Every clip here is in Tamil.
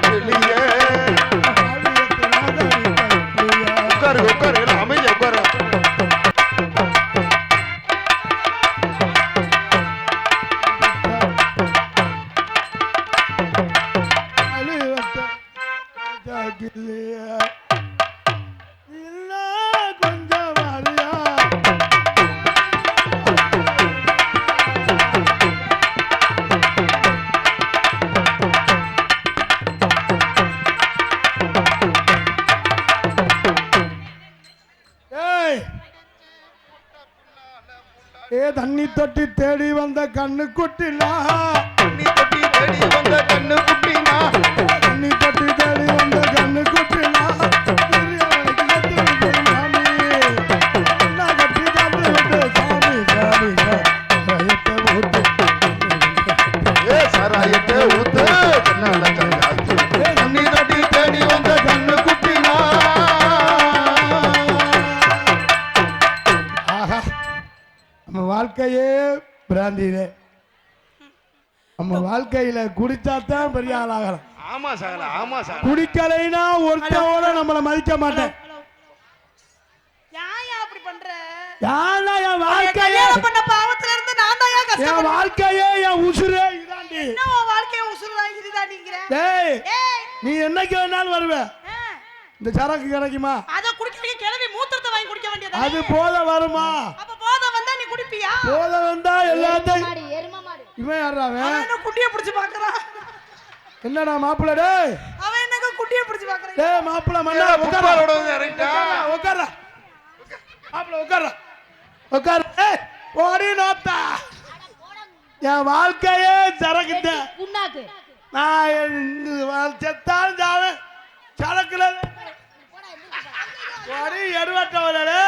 கிளியே உட்காரு உட்காரு அமைதியா உட்காரு தண்ணி தொட்டி தேடி வந்த கண்ணு குட்டினா தண்ணி தொட்டி தேடி வந்த கண்ணு குட்டினா தண்ணி தொட்டி தேடி வந்த கண்ணு குட்டினா சாராயத்தை ஊத்து தண்ணி தொட்டி தேடி வந்த கண்ணு குட்டினா நம்ம வாழ்க்கையே பிராந்தியிலே நம்ம வாழ்க்கையில குடிச்சாதான் பெரிய ஆளாகலாம். ஆமா சாகல ஆமா சாகல குடிக்கலைனா ஒருத்தரோட நம்மள மதிக்க மாட்டேன். ஏன் அப்படி பண்ற? யாரா என் வாழ்க்கையே பண்ண பாவத்துல இருந்து நான் தான் கஷ்டப்படுறேன். என் வாழ்க்கையே என் உசுரே இதாண்டி. என்ன உன் வாழ்க்கையே உசுரா இதுதான்ங்கற? டேய் நீ என்னைக்கு வேணாலும் வருவே. இந்த சரக்கு கிடைக்குமா? அத குடிக்கிறதுக்கு கிளவி மூத்திரத்தை வாங்கி குடிக்க வேண்டியதா? அது போத வருமா? அப்ப போத வந்தா நீ குடிப்பியா? போத வந்தா எல்லாத்தையும் எரும மாடு. இவன் யாரா அவன்? அவன் என்ன குட்டியை பிடிச்சு பார்க்கறான்? என்னடா மாப்பிள டேய்? அவன் என்னங்க குட்டியை பிடிச்சு பார்க்கறான்? டேய் மாப்பிள மண்ணா உட்காரோட இறங்கிட்டா. உட்கார. மாப்பிள உட்கார. உட்கார. ஏய் ஓடி நோத்தா. என் வாழ்க்கையே சரக்குதே. புண்ணாக்கு. நான் செத்தான் ஜாவே. சரக்குல ஓடி எடுவட்டவளே.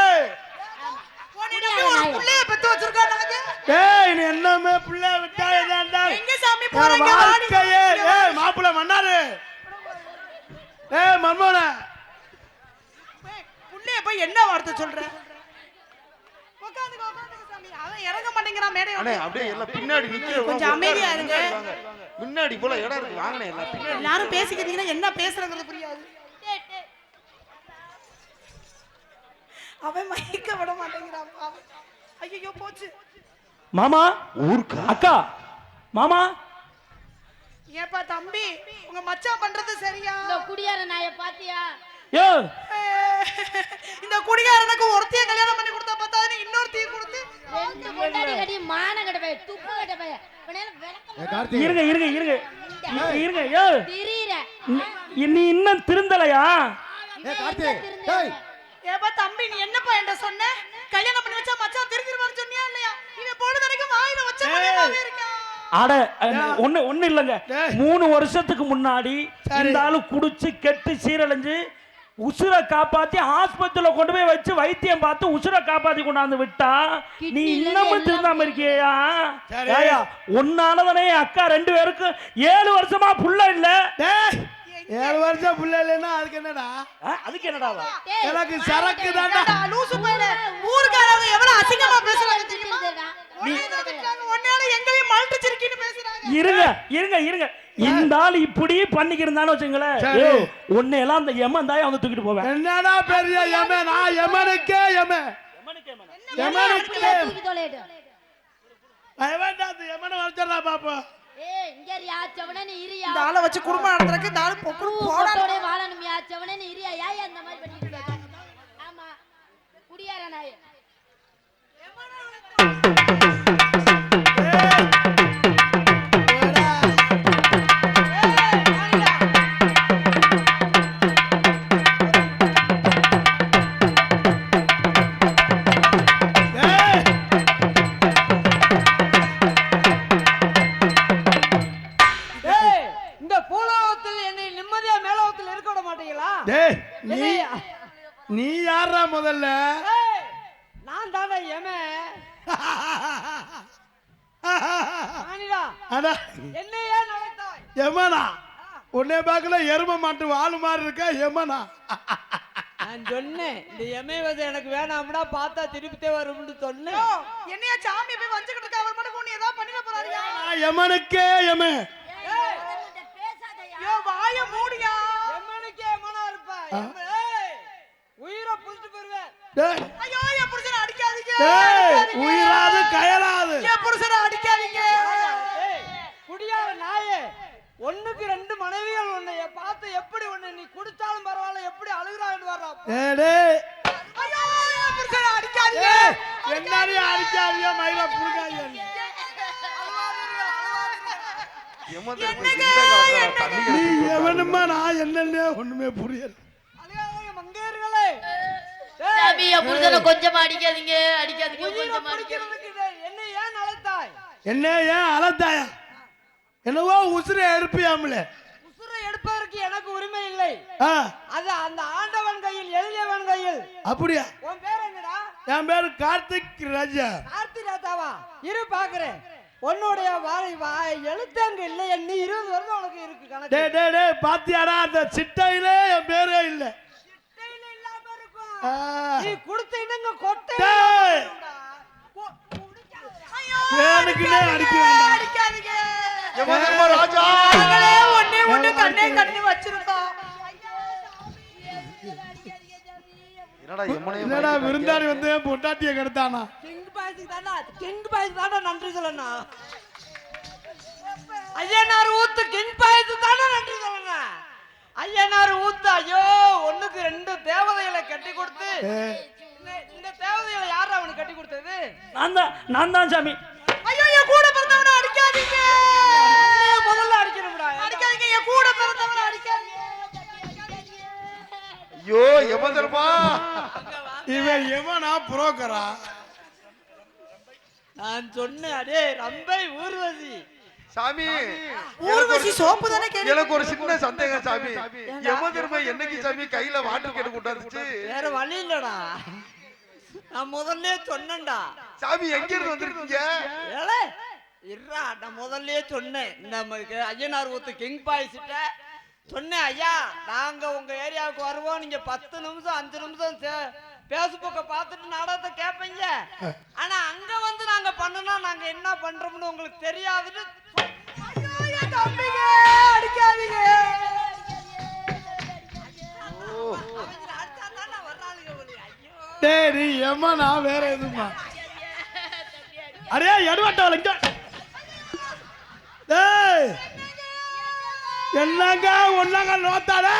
ஒரு புள்ளைய பெத்து வச்சிருக்கானாங்க. டேய் நீ என்னமே புள்ள விட்டா என்னடா? எங்க சாமி போறீங்க? வாழ்க்கையே ஏய் மாப்பிள மண்ணாரு. ஏய் மர்மோனே. புள்ளைய போய் என்ன வார்த்தை சொல்ற? உட்கார்ந்து சாமி. அவன் இறங்க மாட்டேங்கறான் மேடையில. அண்ணே அப்படியே எல்லாம் பின்னாடி நிக்கிறவங்க கொஞ்சம் அமைதியா இருங்க. முன்னாடி போல இடம் இருக்கு வாங்கனே எல்லாம் பின்னாடி. எல்லாரும் பேசிக்கிறீங்கன்னா என்ன பேசுறங்கறது புரியாது. அவன் மைக்க விட மாட்டேங்கறான் பாவம். ஐயோ போச்சு. மாமா ஊர்க்கா அக்கா மாமா ஏப்பா தம்பி உங்க மச்சான் பண்றது சரியா? இந்த குடியார நாய பாத்தியா? யோ இந்த குடிகாரனுக்கு ஒருத்திய கல்யாணம் பண்ணி கொடுத்தா பத்தாது இன்னொருத்திய கொடுத்து ரெண்டு பொண்டாடி கடி மான கடவே துப்பு கடவே இவனே விளக்கம் இருங்க இருங்க இருங்க இருங்க யோ திரீர நீ இன்னும் திருந்தலையா? ஏய் கார்த்திக் டேய் ஏப்பா தம்பி நீ என்னப்பா என்கிட்ட சொன்ன? கல்யாணம் பண்ணி வச்சா மச்சான் திருந்திருவான்னு சொன்னியா இல்லையா? இவன் போன தடவை வாயில வச்ச மாதிரியே இருக்கா. அட ஒண்ணு இல்லங்க 3 வருஷத்துக்கு முன்னாடி இந்த ஆளு குடிச்சு கெட்டு சீரழிஞ்சு உசுரை காப்பாத்தி ஆஸ்பத்திரியில கொண்டு போய் வச்சு வைத்தியம் பார்த்து உசுரை காப்பாத்தி கொண்டாந்து விட்டா நீ இன்னமும் திருந்தாம இருக்கியா? உன்னாலதானே அக்கா 2 பேருக்கும் 7 வருஷமா புள்ள இல்ல. 7 வருஷம் புள்ள இல்லைன்னா அதுக்கு என்னடா? அதுக்கு என்னடா? எனக்கு சரக்கு தான்டா. லூசு பையல ஊர்காரங்க எவ்வளவு அசிங்கமா பேசுறாங்க தெரியுமா? நீ ஒன்னால எங்களையும் மல்டிச்சிருக்கின்னு பேசுறாங்க. இருங்க இருங்க இருங்க இந்த ஆள் இப்படி பண்ணிக்கிருந்தான்னு வச்சுங்களேன் ஒன்னு எல்லாம் அந்த எமன் தாயை வந்து தூக்கிட்டு போவேன். என்னடா பெரிய எமன்? நான் எமனுக்கே எமன். எமனுக்கே தூக்கி தொலைடு. எமனை வளர்த்துறா பாப்பா. ஏய் இங்க யா செவனே நீ இரியா. இந்த ஆளை வச்சு குடும்பம் நடத்துறதுக்கு இந்த ஆளு பொக்கு போடோடே வாழணும் யா செவனே நீ இரியா. ஏய் அந்த மாதிரி பண்ணிட்டு இருக்க? ஆமா குடியார நாய. நீ யாரா முதல்ல? நான் தானே எமே. என்னையே நினைத்தாய் எமனா? உன்னை பார்க்கல எரும மாட்டு வாழு மாதிரி இருக்கா எமனா? நான் சொன்னேன் இந்த எமைவது எனக்கு வேணாம்னா பார்த்தா திருப்பித்தே வரும்னு சொன்னேன். என்னையா சாமி போய் வஞ்சிக்கிட்டு இருக்க? அவர் மட்டும் ஒண்ணு ஏதாவது பண்ணிட போறாரியா? எமனுக்கே எமன். யோ வாயை மூடி உயிரை புடிச்சு போயிருவேன். டேய், ஐயோ என் புருஷனை அடிக்காதீங்க டேய், அடிக்காதீங்க. உயிராது கயலாது. என் புருஷனை அடிக்காதீங்க ஏய், குடியார நாயே, ஒண்ணுக்கு 2 மனைவிகள் உன்னைய பார்த்து எப்படி உன்னை நீ குடிச்சாலும் பரவாயில்ல எப்படி அழுகுறான்னு வர்றா. டேய், ஐயோ என் புருஷனை அடிக்காதீங்க டேய், என்னடி அடிக்காதீங்க மயில புடுங்காதீங்க. என்னங்க, நீ எவனுமா நான் என்னன்னே ஒண்ணுமே புரியல. அழுகாதீங்க மங்கையர்களே. சாமி என் புருஷனை கொஞ்சம் அடிக்காதீங்க அடிக்காதீங்க உயிரை கொஞ்சம் அடிக்காதீங்க. பிடிக்கிறதுக்கு என்னை ஏன் அழைத்தாய்? என்ன ஏன் அலத்தாயா? என்னவோ உசுரை எடுப்பியாமல. உசுரை எடுப்பதற்கு எனக்கு உரிமை இல்லை. அது அந்த ஆண்டவன் கையில், எழுதியவன் கையில். அப்படியா? உன் பேர் என்னடா? என் பேரு கார்த்திக் ராஜா. கார்த்தி ராஜாவா? இரு பாக்குறேன். உன்னுடைய எழுத்து அங்க இல்லை. நீ 20 வருஷம் உனக்கு இருக்கு கணக்கு. டேய் டேய் டேய், பாத்தியாடா அந்த சிட்டையிலே என் பேரே இல்ல. சிட்டையில இல்லாம இருக்கும். நீ கொடுத்த இன்னங்க கொட்டை. டேய், ஐயோ வேணுக்குனே அடிக்கிறான்டா. அடிக்காதீங்க ராஜா நாங்களே ஒண்ணே கண்ணே கண்ணு வச்சிருக்கோம் என்னடா எம்மனையும் என்னடா விருந்தாடி வந்து என் பொண்டாட்டிய கெடுத்தானா? கிங் பாய்ஸ் தானே நன்றி சொல்லணும். ஐயனார் ஊத்து கிங் பாய்ஸ் தானே நன்றி சொல்லணும். ஐயனார் ஊத்து ஐயோ ஒண்ணுக்கு 2 தேவதைகளை கட்டி கொடுத்து இந்த தேவதைகளை யாரா அவனுக்கு கட்டி கொடுத்தது? நான் தான் சாமி. ஐயோ என் கூட பிறந்தவனை அடிக்காதீங்க முதல்ல அடிக்கணும்டா. அடிக்காதீங்க என் கூட பிறந்தவனை அடிக்காதீங்க ஐயோ யமதர்மா இவன் எவனா புரோக்கரா? நான் சொன்னேன் அடே ரம்பை ஊர்வசி. சாமி ஊர்வசி சோப்பு தானே கேள்வி எனக்கு ஒரு சின்ன சந்தேகம் சாமி. யமதர்மா என்னைக்கு சாமி கையில வாட்டர் கேட்டு கொண்டாந்துச்சு? வேற வழி இல்லடா. நான் முதல்ல சொன்னேன்டா. சாமி எங்க இருந்து வந்திருக்கீங்க? ஏலே இருடா, நான் முதல்ல சொன்னேன். நமக்கு ஐயனார் ஊத்து கிங் பாய்ஸ்ட்ட சொன்னேன், ஐயா நாங்க உங்க ஏரியாவுக்கு வருவோம், நீங்க 10 நிமிஷம் 5 நிமிஷம் பேஸ்புக்கை பார்த்துட்டு நாடகத்தை கேட்பீங்க. ஆனா அங்க வந்து நாங்க பண்ணனா நாங்க என்ன பண்றோம்னு உங்களுக்கு தெரியாதுன்னு. தம்பிங்க அடிக்காதீங்க டேய் நீ எமனா வேற எதுமா? அரே எடுவட்டவள இங்க. டேய் என்னங்க ஒண்ணாங்க நோத்தாடே.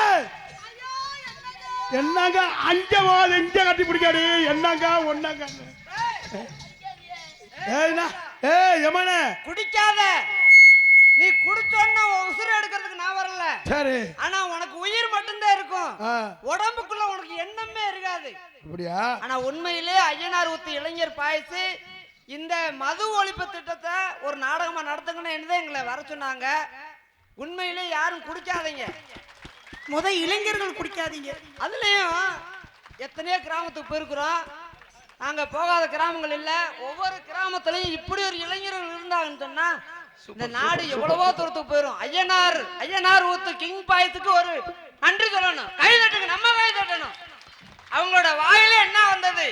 என்னங்க அஞ்ச போது இங்க கட்டி பிடிக்காடி. என்னங்க ஒண்ணாங்க. ஏய்னா ஏய் யமனே குடிக்காத. நீ குடிச்சோன்னா உசுர எடுக்கிறதுக்கு நான் வரல. சரி. ஆனா உனக்கு உயிர் மட்டும்தான் இருக்கும். உடம்புக்குள்ள உனக்கு எண்ணமே இருக்காது. அப்படியா? ஆனா உண்மையிலே ஐயனார் ஊத்து இளைஞர் பாயசு இந்த மது ஒழிப்பு திட்டத்தை ஒரு நாடகமா நடத்துங்கன்னு என்னதான் எங்களை வர சொன்னாங்க. உண்மையிலே யாரும் குடிக்காதீங்க. இளைஞர்கள் குடிக்காதீங்க. அதுலயும் எத்தனையோ கிராமத்துக்கு போயிருக்கிறோம். நாங்க போகாத கிராமங்கள் இல்ல. ஒவ்வொரு கிராமத்திலையும் இப்படி ஒரு இளைஞர்கள் இருந்தாங்கன்னு சொன்னா இந்த நாடு எவ்வளவோ தூரத்துக்கு போயிடும். ஐயனார் ஊத்து கிங் பாயத்துக்கு ஒரு நன்றி சொல்லணும். கை தட்டுங்க, நம்ம கை தட்டணும். அவங்களோட வாயில என்ன வந்தது?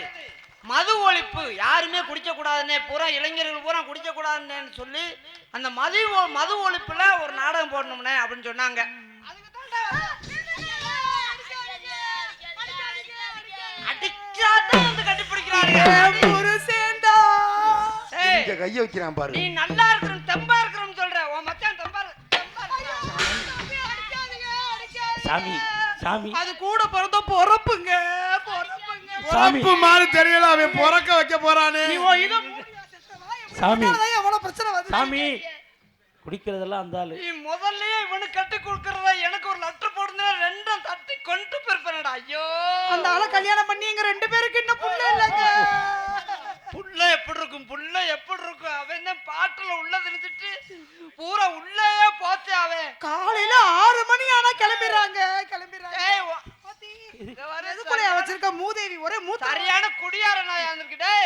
மது ஒழிப்பு. யாருமே குடிக்க கூடாதுன்னே, பூரா இளைஞர்கள் பூரா குடிக்க கூடாதுன்னு சொல்லி அந்த மது ஒழிப்புல ஒரு நாடகம் போடணும்னே அப்படின்னு சொன்னாங்க. அடிச்சாதான் வந்து கட்டிப்பிடிக்கிறாங்க. கைய வைக்கிறான் பாரு. நீ நல்லா இருக்கணும் தெம்பா இருக்கணும் சொல்ற. உன் மச்சான் தெம்பா சாமி சாமி அது கூட பிறந்த பொறப்புங்க பொறப்பு மாதிரி தெரியல. அவன் பொறக்க வைக்க போறானே. சாமி எவ்வளவு பிரச்சனை வந்து சாமி குடிக்கிறதெல்லாம் அந்த ஆளு. நீ முதல்லயே இவனுக்கு கட்டி கொடுக்கறத எனக்கு ஒரு லெட்டர் போடுனா 2 தட்டி கொண்டு போறப்படா. ஐயோ அந்த ஆளை கல்யாணம் பண்ணி எங்க 2 பேருக்கு இன்னும் புள்ள இல்லங்க. புள்ள எப்படி இருக்கும்? புள்ள எப்படி இருக்கும்? அவன் தான் பாட்டுல உள்ள திணிச்சிட்டு பூரா உள்ளேயே போச்சு. அவன் காலையில 6 மணி ஆனா கிளம்பிடுறாங்க. ஏய் எதுக்குள்ள வச்சிருக்க மூதேவி ஒரே மூத்த சரியான குடியார நாயா இருந்துக்கிட்டே.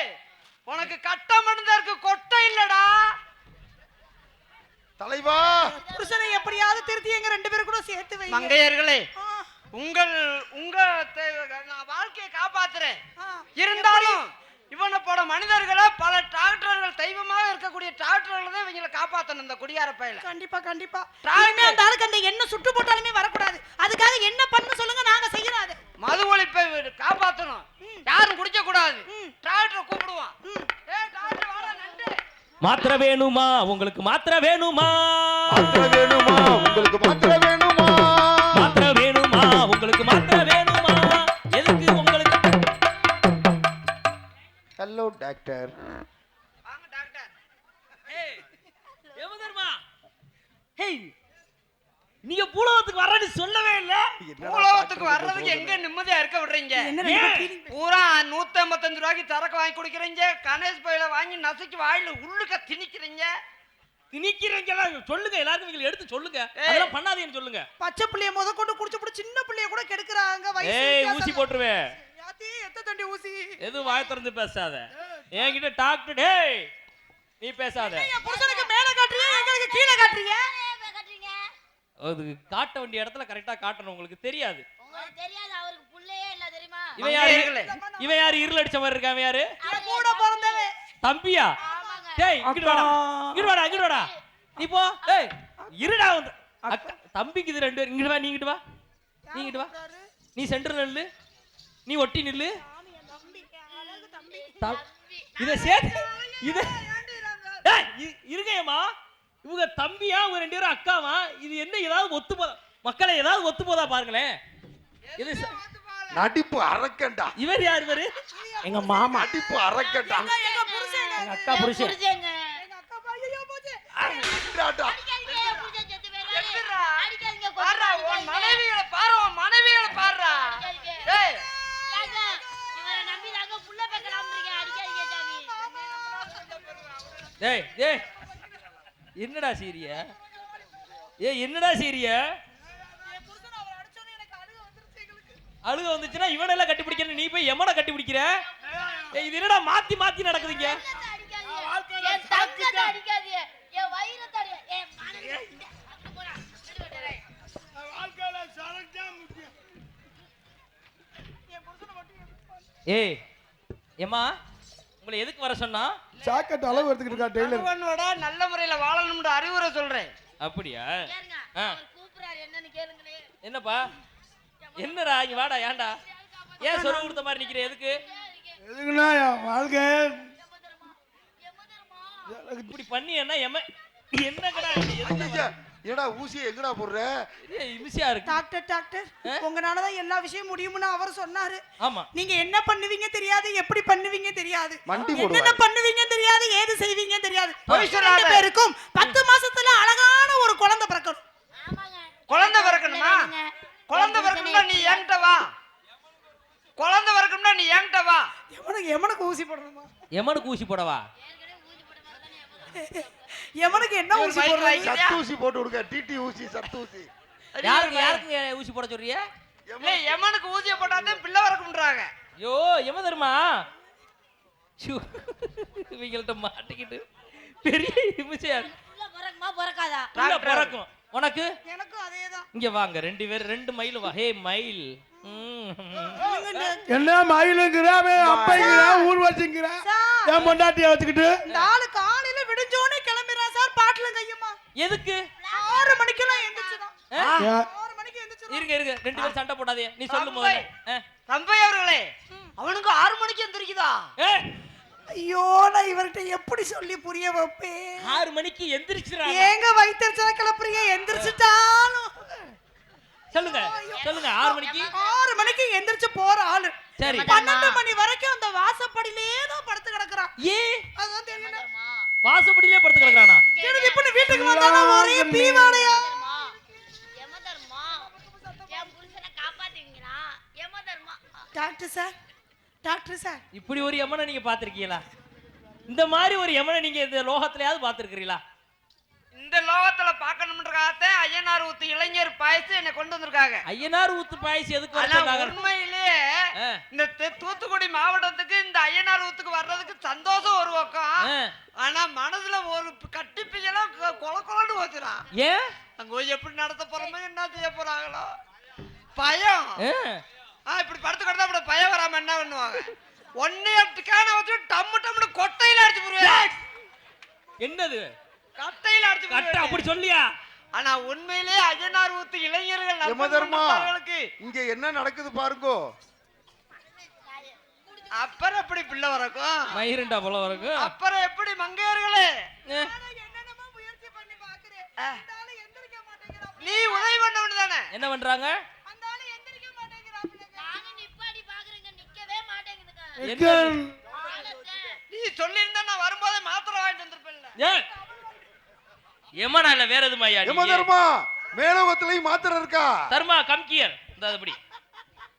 உனக்கு கட்டம் மட்டும்தான் இருக்கு, கொட்டை இல்லடா. தலைவா புருஷனை எப்படியாவது திருத்தி எங்க 2 பேரும் கூட சேர்த்து வைங்க. மங்கையர்களே, உங்க நான் வாழ்க்கையை காப்பாத்துறேன். இருந்தாலும் இவனை போட மனிதர்களை பல டாக்டர்கள் தெய்வமாக இருக்கக்கூடிய டாக்டர்கள் தான் இவங்களை காப்பாத்தணும். இந்த குடியார பையில கண்டிப்பா அந்த ஆளுக்கு அந்த என்ன சுட்டு போட்டாலுமே வரக்கூடாது. அதுக்காக என்ன பண்ண சொல்லுங்க, நாங்க செய்யறோம். அது மாத்திரை வேணுமா உங்களுக்கு மாத்திரை வேணுமா மாத்திரை வேணுமா உங்களுக்கு மாத்திரை வேணுமா மாத்திரை வேணுமா உங்களுக்கு மாத்திரை வேணுமா எதுக்கு உங்களுக்கு ஹலோ டாக்டர் வாங்க டாக்டர். ஏய் யமதர்மா ஹேய் நீங்க பூலோகத்துக்கு வரேன்னு சொல்லவே இல்ல பூலோகத்துக்கு வர்றதுக்கு எங்க நிம்மதியா இருக்க விடுறீங்க? பூரா 155 ரூபாய்க்கு சரக்கு வாங்கி குடிக்கிறீங்க, கணேஷ் பையில வாங்கி நசுக்கி வாயில உள்ளுக்க திணிக்கிறீங்க. திணிக்கிறீங்களா சொல்லுங்க எல்லாரும் நீங்க எடுத்து சொல்லுங்க அதெல்லாம் பண்ணாதீங்கன்னு சொல்லுங்க பச்சை பிள்ளைய முத கொண்டு குடிச்சு புடி சின்ன பிள்ளைய கூட கெடுக்குறாங்க வயசு ஏய் வித்தியாசம். ஊசி போட்டுருவேன் யாத்தி எத்த தண்டி ஊசி எதுவும் வாய் திறந்து பேசாத என்கிட்ட டாக்டர் டேய் நீ பேசாத என் புருஷனுக்கு மேல காட்டுறீங்க எங்களுக்கு கீழே காட்டுறீங்க கட்டுறீங்க அது காட்ட வேண்டிய இடத்துல கரெக்டா காட்டணும் உங்களுக்கு தெரியாது உங்களுக்கு தெரியாது அவருக்கு புள்ளையே இல்ல தெரியுமா இவன் யாரு இருள் அடிச்ச மாதிரி இருக்கான் இவன் யாரு என் கூட பிறந்தவன் தம்பியா ஆமாங்க டேய் இங்கிட்டு வாடா இங்கிட்டு வாடா இங்கிட்டு வாடா நீ போ டேய் இருடா வந்து அக்கா தம்பிக்கு இது ரெண்டு பேர் இங்கிட்டு வா நீ இங்கிட்டு வா நீ இங்கிட்டு வா நீ சென்டர்ல நில்லு நீ ஒட்டி நில்லு இத சேர்த்து இத டேய் இருங்கம்மா இவங்க தம்பியா உங்க ரெண்டு பேரும் அக்காவா இது என்ன ஏதாவது ஒத்து போதா மக்களை ஏதாவது ஒத்து போதா பாருங்களேன் இது நடிப்பு அரக்கண்டா இவர் யார் இவரு எங்க மாமா நடிப்பு அரக்கண்டா எங்க புருஷன் எங்க அக்கா புருஷன் புரிஞ்சேங்க எங்க அக்கா பையோ போச்சு அடிக்கிறாடா. அடிக்காதீங்க புருஷன் செத்து போயிடுவாரு எதுக்குடா? அடிக்காதீங்க பாருடா, உன் மனைவிகளை பாரு, உன் மனைவிகளை பாருடா. ஏய், ஏங்க இவரை நம்பி தாங்க புள்ள பெக்கலாம்ன்றீங்க அடிக்காதீங்க சாமி டேய் டேய் என்னடா சீரிய என்னடா சீரிய என் புருஷன் அவர் அடிச்சோனே எனக்கு அழுக வந்துருச்சு எங்களுக்கு அழுக வந்துச்சுன்னா இவனெல்லாம் கட்டி பிடிக்கிற நீ போய் எமனை கட்டி பிடிக்கிற இது என்னடா மாத்தி மாத்தி நடக்குதுங்க அடிக்காதீங்க என் தங்கத்தை அடிக்காதீங்க என் வயிறத்தை அடிக்காதீங்க என் மனதை போடா வாழ்க்கையில சரக்கு தான் முக்கியம். என் புருஷனை மட்டும் ஏய் ஏம்மா உங்களை எதுக்கு வர சொன்னா ஜாக்கெட் அளவு எடுத்துக்கிட்டு இருக்கா டெய்லர். கணவனோட நல்ல முறையில வாழணும்னு அறிவுரை சொல்றேன். அப்படியா கேளுங்க ஆ. அவர் கூப்பிடுறாரு என்னன்னு கேளுங்களே என்னப்பா என்னடா இங்க வாடா ஏன்டா ஏன் சொரு கொடுத்த மாதிரி நிக்கிற எதுக்கு எதுக்குன்னா என் வாழ்க்கை இப்படி பண்ணி என்ன என்னங்கடா இது? எதுக்கு ஐயா, என்னடா ஊசியை எங்கடா போடுற இது இமிசியா இருக்கு டாக்டர் உங்களாலதான் எல்லா விஷயம் முடியும்னு அவர் சொன்னாரு. ஆமா நீங்க என்ன பண்ணுவீங்க தெரியாது, எப்படி பண்ணுவீங்க தெரியாது, மண்டி என்னென்ன போடுவாரு. பண்ணுவீங்க தெரியாது, ஏது செய்வீங்க தெரியாது. பொய் சொல்லாத. ரெண்டு பேருக்கும் 10 மாசத்துல அழகான ஒரு குழந்தை பிறக்கணும். ஆமாங்க குழந்தை பிறக்கணுமா? குழந்தை பிறக்கணும்னா நீ என்கிட்ட வா. குழந்தை பிறக்கணும்னா நீ என்கிட்ட வா. எமனுக்கு ஊசி போடணுமா? எமனுக்கு ஊசி போடவா எமனுக்கு என்ன ஊசி பைக் போடுறது? வாங்கி- சத்து ஊசி போட்டு விடுங்க. டிடி ஊசி சத்து ஊசி யாருக்கு ஊசி போட சொல்றிய இல்ல, எமனுக்கு ஊசியை போட்டாதான் பிள்ளை பிறக்கும்ன்றாங்க. ஐயோ எம தருமா இவங்கள்ட்ட மாட்டிக்கிட்டு பெரிய இமிசியா புள்ள பிறக்குமா பிறக்காதா புள்ள பிறக்கும் உனக்கு எனக்கும் அதேதான். இங்க வாங்க ரெண்டு மயில் வா ஹே மயில் என்ன மயிலுங்கிற அப்பைங்கிற ஊர்வசிங்கிற என் பொண்டாட்டிய வச்சுக்கிட்டு இந்த ஆளு காலையில விடிஞ்சோனே கிளம்பிடுறான் சார். பாட்டுல கையுமா எதுக்கு 6 மணிக்கெல்லாம் எந்திரிச்சிடும். ஏன்? 6 மணிக்கு எந்திரிச்சிடும். இருங்க ரெண்டு பேரும் சண்டை போடாதே நீ சொல்லு தம்பி. முதல்ல தம்பி அவர்களே, அவனுக்கு 6 மணிக்கு எந்திரிக்குதா? ஐயோ நான் இவர்கிட்ட எப்படி சொல்லி புரிய வைப்பேன்? 6 மணிக்கு எந்திரிச்சுறாங்க ஏங்க வயிற்றுச்சல கிளப்புறீங்க? எந்திரிச்சிட்டாலும் சொல்லுங்க 6 மணிக்கு 6 மணிக்கு எந்திரிச்சு போற ஆளு சரி 12 மணி வரைக்கும் அந்த வாசப்படியிலே தான் படுத்து கிடக்குறான். ஏ அதான் தெரியல. வாசப்படியிலே படுத்து கிடக்குறானா எனக்கு இப்ப வீட்டுக்கு வந்தாலும் ஒரே பீவாடையா. யமதர்மா என் புருஷனை காப்பாத்துவீங்களா யமதர்மா டாக்டர் சார் இப்படி ஒரு யமனை நீங்க பாத்திருக்கீங்களா இந்த மாதிரி ஒரு யமனை நீங்க இந்த லோகத்திலயாவது பாத்திருக்கீங்களா இந்த லோகத்துல பார்க்கணும்ன்றக்காகத்தான் ஐயனார் ஊத்து இளைஞர் பாயசம் என்னை கொண்டு வந்திருக்காங்க. ஐயனார் ஊத்து பாயசம் எதுக்கு ஆனா வந்தாங்க உண்மையிலேயே இந்த தூத்துக்குடி மாவட்டத்துக்கு இந்த ஐயனார் ஊத்துக்கு வர்றதுக்கு சந்தோஷம் ஒரு பக்கம். ஆனா மனதுல ஒரு கட்டிப்பிக்கலாம் கொலன்னு வச்சுறான். ஏன் அங்க போய் எப்படி நடத்த போறோமோ என்ன செய்ய போறாங்களோ பயம். இப்படி படுத்து கிடந்தா அப்படி பயம் வராம என்ன பண்ணுவாங்க? 1 கேன வச்சு டம்னு கொட்டையில அடிச்சு போடுவேன். என்னது கட்டையில அடிச்சு கட்ட போடுவேன். அப்படி சொல்லியா ஆனா உண்மையிலே ஐயனார் ஊத்து இளைஞர்கள் யமதர்மா நண்பர்களுக்கு இங்க என்ன நடக்குது பாருங்கோ. அப்புறம் எப்படி பிள்ளை வரக்கும்? மயிருண்டா போல வரக்கும். அப்புறம் எப்படி மங்கையர்களே? என்னென்னமோ முயற்சி பண்ணி பாக்குறேன். அந்த ஆளு எந்திரிக்க மாட்டேங்கிறான். நீ உதவி பண்ண வேண்டியதானே? என்ன பண்றாங்க? அந்த ஆளு எந்திரிக்க மாட்டேங்கிறான். நானும் நிப்பாடி பாக்குறேங்க, நிக்கவே மாட்டேங்குதுங்க. எக்கன். நீ சொல்லியிருந்தா நான் வரும்போதே மாத்திரை வாங்கிட்டு வந்திருப்பேன்ல. ஏய், எமனா இல்ல வேற எதுமா ஐயா? யமதர்மா மேலோகத்திலயும் மாத்திரை இருக்கா? தர்மா கம்கியர் இந்த அப்படி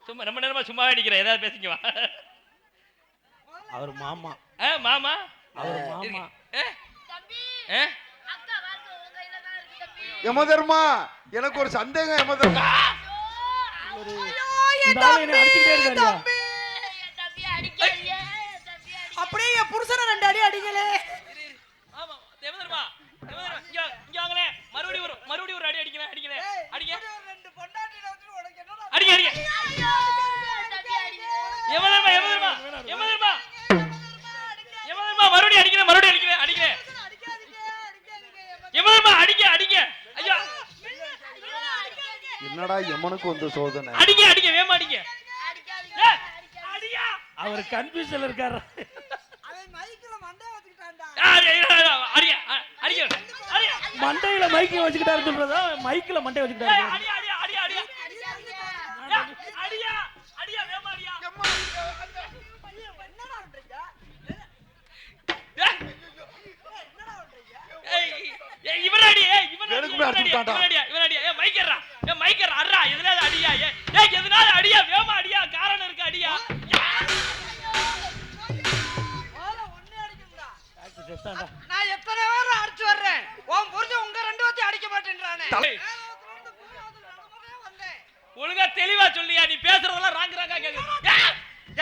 சும்மா நம்ம நேரமா சும்மாவே நிக்கிறேன். ஏதாவது பேசிக்க வா. அவர் மாமா. மாமா அவர் மாமா. தம்பி, ஏ அக்கா வாழ்க்கை உங்க கையில தான் இருக்கு தம்பி. யமதர்மா எனக்கு ஒரு சந்தேகம் யமதர்மா. இந்த ஆளு என்னை அடிச்சுக்கிட்டே இருக்காருயா. என் தம்பி அடிக்கலையே, என் தம்பி அடிக்கலையே. அப்படியே என் புருஷனை 2 அடி அடிங்களே. ஆமா தேவதர்மா இங்க வாங்களே. மறுபடியும் ஒரு அடி அடிக்கிறேன். அடிங்க ரெண்டு பொண்டாட்டில வந்து உனக்கு என்னடா? அடிங்க ஐயோ, என் தம்பி அடிக்கலையே. யமதர்மா மறுபடியும் அடிக்கிறேன். யமதர்மா அடிங்க ஐயா ஐயோ, அடிக்காதீங்க. என்னடா யமனுக்கு வந்து சோதனை? அடிங்க வேமா அடிங்க. அடிக்காதீங்க, ஏய், அடிக்காதீங்க. அடியா. அவர் கன்ஃபியூஷன்ல இருக்காரு. அவன் மைக்ல மண்டை வச்சுக்கிட்டான்டா. அடிங்க. மண்டையில மைக்க வச்சுக்கிட்டாரு சொல்றதா? மைக்ல மண்டை வச்சுக்கிட்டாரு. அடியா வேமா அடியா. காரணம் இருக்கு அடியா. நான் எத்தனை வாரம் அடிச்சு வர்றேன். உன் புருஷன் உங்க 2 பேத்தையும் அடிக்க மாட்டேன்றானே. ஒழுங்கா தெளிவா சொல்லியா? நீ பேசுறதெல்லாம் ராங்கா கேக்குது.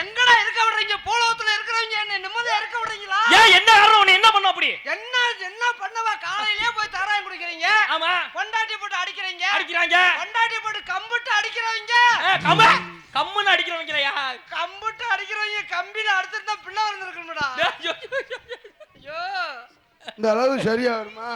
எங்கடா இருக்க விடுறீங்க? போலவத்துல இருக்கிறவங்க என்ன நிம்மதியா இருக்க விடுறீங்களா? ஏன் என்ன காரணம்? உன்னை என்ன பண்ண அப்படி? என்ன பண்ணவா? காலையிலே போய் தாராயம் குடிக்கிறீங்க, ஆமா பொண்டாட்டி போட்டு அடிக்கிறாங்க, பொண்டாட்டி போட்டு கம்புட்டு அடிக்கிறவங்க, கம்முன்னு அடிக்கிறவங்கயா. கம்புட்டு அடிக்கிறவங்க கம்பியில அடிச்சிருந்தா பிள்ளை வந்திருக்கணும்டா. ஐயோ இந்த அளவு சரியா வருமா?